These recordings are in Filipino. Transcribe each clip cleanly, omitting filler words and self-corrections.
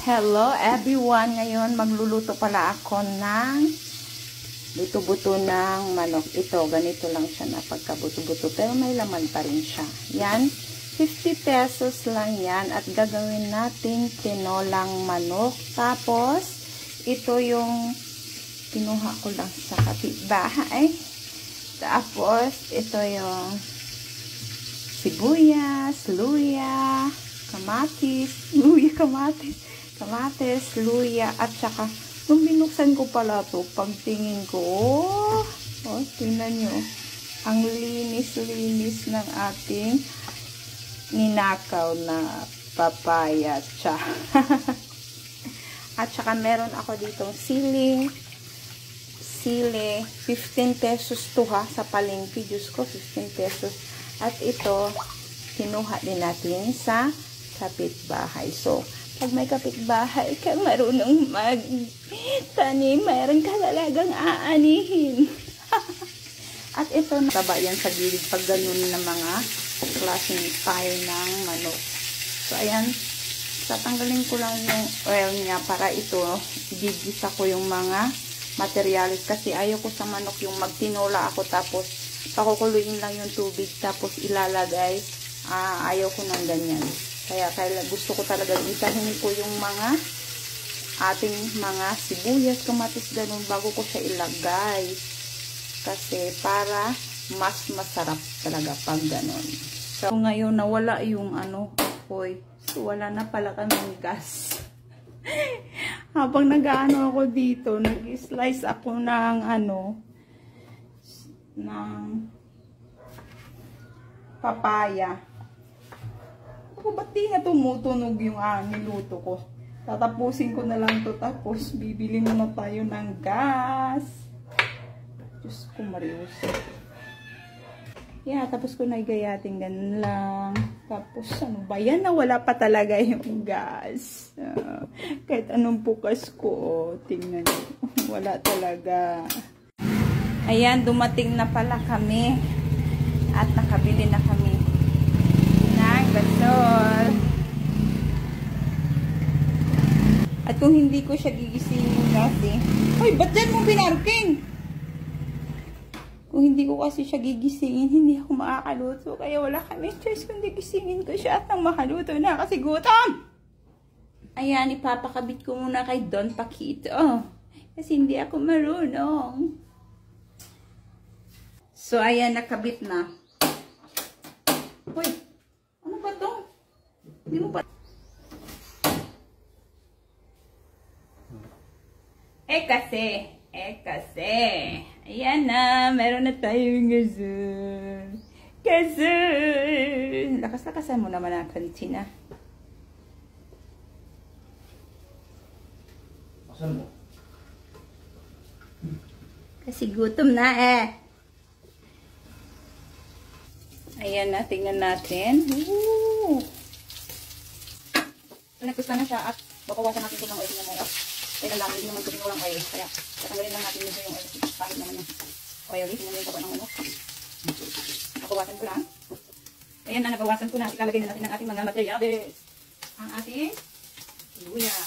Hello everyone! Ngayon magluluto pala ako ng buto-buto ng manok. Ito, ganito lang siya na pagkabuto-buto pero may laman pa rin siya. Yan, 50 pesos lang yan at gagawin natin tinolang manok. Tapos, ito yung kinuha ko lang sa kapitbahay. Tapos, ito yung sibuyas, luya, kamatis, luya, at saka, nung binuksan ko pala to, pagtingin ko, oh, tingnan nyo, ang linis-linis ng ating ninakaw na papaya, at saka meron ako ditong sili, 15 pesos to ha, sa palengke, Diyos ko, 15 pesos, at ito, kinuha din natin sa kapitbahay. So, pag may kapitbahay ka, marunong magtanim, mayroon ka talagang aanihin. At ito, taba yan sa gilid pag ganun na mga klaseng style ng manok. So, ayan, tatanggalin ko lang yung oil niya para ito, gigisa ko yung mga materialis kasi ayoko sa manok yung magtinola ako tapos pakukuluin lang yung tubig tapos ilalagay. Ayoko ng ganyan. Kaya gusto ko talaga isahin ko yung mga ating mga sibuyas, kamatis, ganun bago ko siya ilagay. Kasi para mas masarap talaga pag ganun. So ngayon nawala yung apoy. So wala na pala kaming gas. Habang nag-aano ako dito, nag-slice ako ng ng papaya. Ako, ba't di na tumutunog yung niluto ko? Tatapusin ko na lang to tapos bibili na tayo ng gas. Diyos ko, Marius. Yeah, tapos ko na igayatin ganun lang. Tapos ano ba yan? Nawala pa talaga yung gas. Kahit anong bukas ko, tingnan nyo. Wala talaga. Ayan, dumating na pala kami. At nakabili na kami ng gasol. At kung hindi ko siya gigisingin kasi, hoy, ba't dyan mo binarking? Kung hindi ko kasi siya gigisingin, hindi ako makakaluto. Kaya wala kami choice kundi gisingin ko siya at nang makaluto na kasi gutom. Ayan, ipapakabit ko muna kay Don Paquito. Kasi hindi ako marunong. So, ayan, nakabit na. Hoy, ano ba to? Hindi mo pa... kasi. Ayan na, meron na tayong gasol. Gasol! Lakas-lakasan mo naman ang kantina. Lakasan mo? Kasi gutom na eh. Ayan na, tingnan natin. Woo! Nagkusta na siya at babawasan natin ito ng oil na mura. Kaya lang, hindi naman ito walang oil. Kaya tatanggalin lang natin dito yung oil. Pahit naman yung oil. Tingnan mo yung baba ng manok. Babawasan ko lang. Ayan na, nabawasan ko na. Ilalagay na natin ang ating mga materials. Ang ating luya.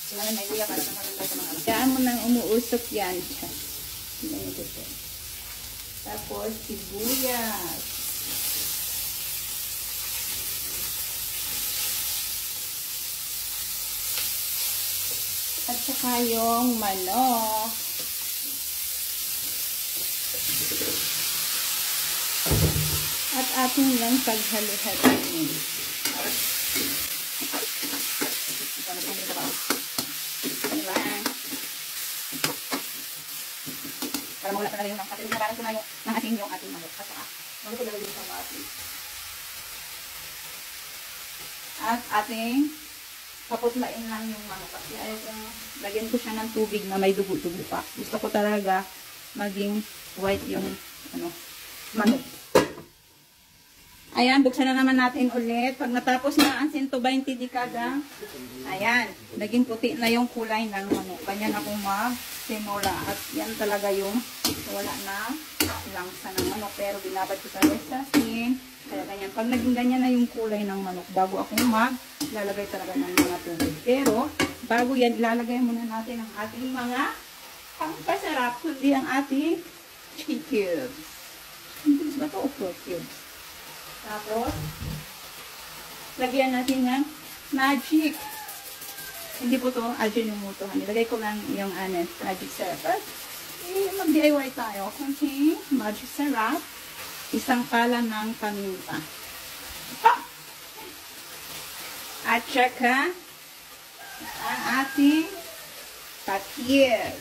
Kailangan may luya para naman sa mga alam. Kaya mo nang umuusok yan. Tingnan mo dito. Tapos, sibuyas. At saka yung manok. At ating lang paghalo-haloin. Para mawala talaga yung ating harapan ko na ng ating yung ating manok. At saka, manok ko lalagay sa ating. At ating paputlain lang yung manok. Kasi ayaw kong lagyan ko siya ng tubig na may dugo-dugo pa. Gusto ko talaga maging white yung manok. Ayan, buksan na naman natin ulit. Pag natapos na ang 120 dekada, ayan, naging puti na yung kulay ng manok. Ganyan ako mag-tinola. At yan talaga yung wala na langsa ng manok. Pero binabad ko sa asin Kaya ganyan. Pag naging ganyan na yung kulay ng manok, bago ako lalagay talaga ng mga tubig. Pero, bago yan, ilalagay muna natin ang ating mga pangpasarap, kundi ang ating chicken cubes. Hindi ba ito? Okra cubes. Tapos, lagyan natin ng magic. Hindi po ito Ajinomoto. Nilagay ko lang yung magic syrup. Mag-DIY tayo. Kunting magic syrup. Isang pala ng paminta. At saka ang ating patis.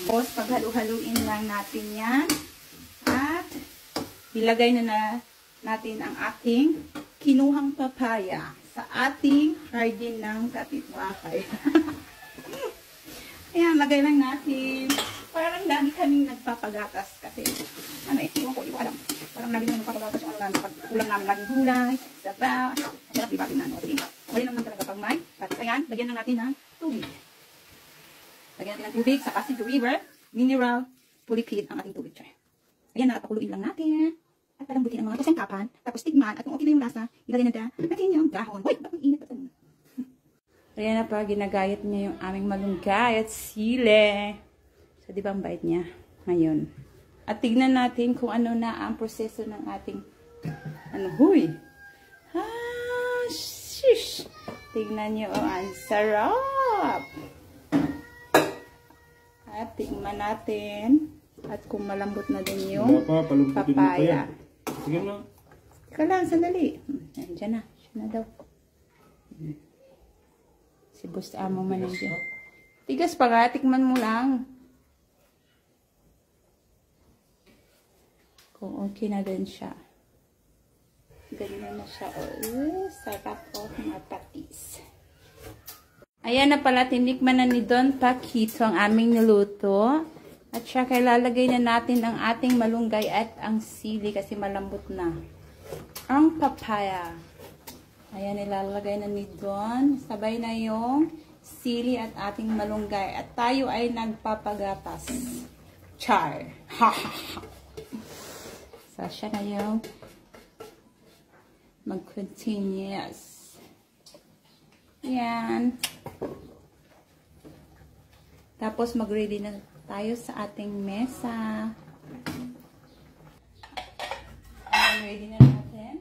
Tapos paghalu-haluin lang natin yan. At ilagay na natin ang ating kinuhang papaya sa ating hardin ng kapitbahay. Ayan, lagay lang natin. Parang lagi kaming nagpapagatas kasi, ewan ko, alam. Parang lagi namin nagpapagatas yung ulam namin, laging gulay, sabaw, sarap ibatin na, okay. Wala naman talaga pag may, at ayan, lagyan lang natin ng tubig. Lagyan natin ng tubig sa Pasig River, mineral, purified ang ating tubig. Ayan, nakapakuluin lang natin. At palambutin ang mga kasangkapan, tapos tigman, at kung okay na yung lasa, ilagay na natin yung dahon. Uy, bakit init pa ito? Ayan na pa, ginagayat niya yung aming malunggay at sile. So, di ba ang bait niya ngayon? At tignan natin kung ano na ang proseso ng ating, huy! Shish! Tignan niyo, ang sarap! At tignan natin. At kung malambot na din yung papaya. Sige na. Teka lang, sandali. Diyan na. Siya na daw. Si Boss Amo man nandiyan. Tigas pa nga, tikman mo lang. Kung okay na din siya. Ganyan na siya. Oh, sarap po mga patis. Ayan na pala, tinikman na ni Don Paquito ang aming niluto. At saka ilalagay na natin ang ating malunggay at ang sili kasi malambot na. Ang papaya. Ayan, ilalagay na ni Don. Sabay na yung sili at ating malunggay. At tayo ay nagpapagatas. Char. So, siya na yung mag-continuous. Ayan. Tapos, mag-ready na tayo sa ating mesa. Ready na natin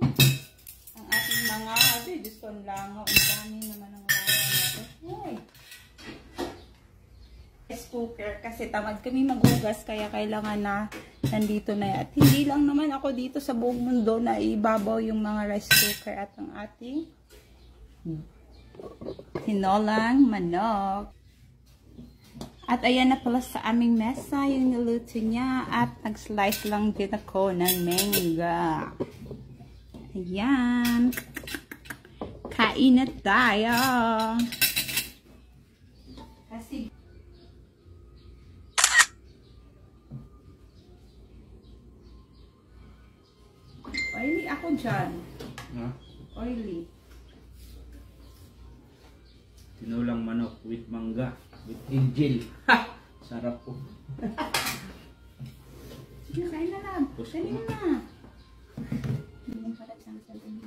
ang ating mga Diyos ko, ang langaw. Ang dami naman ang langaw natin. Hey! Rice cooker kasi tamad kami maghugas kaya kailangan na nandito na yan. At hindi lang naman ako dito sa buong mundo na ibabaw yung mga rice cooker at ang ating tinolang manok. At ayan na pala sa aming mesa yung niluto niya. At nag-slice lang din ako ng mangga. Ayan. Kain na tayo. Kasi oily ako dyan. Ha? Oily. Tinulang manok with mangga. With angel. Ha! Sarap po. Sige, kain na lang. Kain na. Hindi pala siyang sabihin.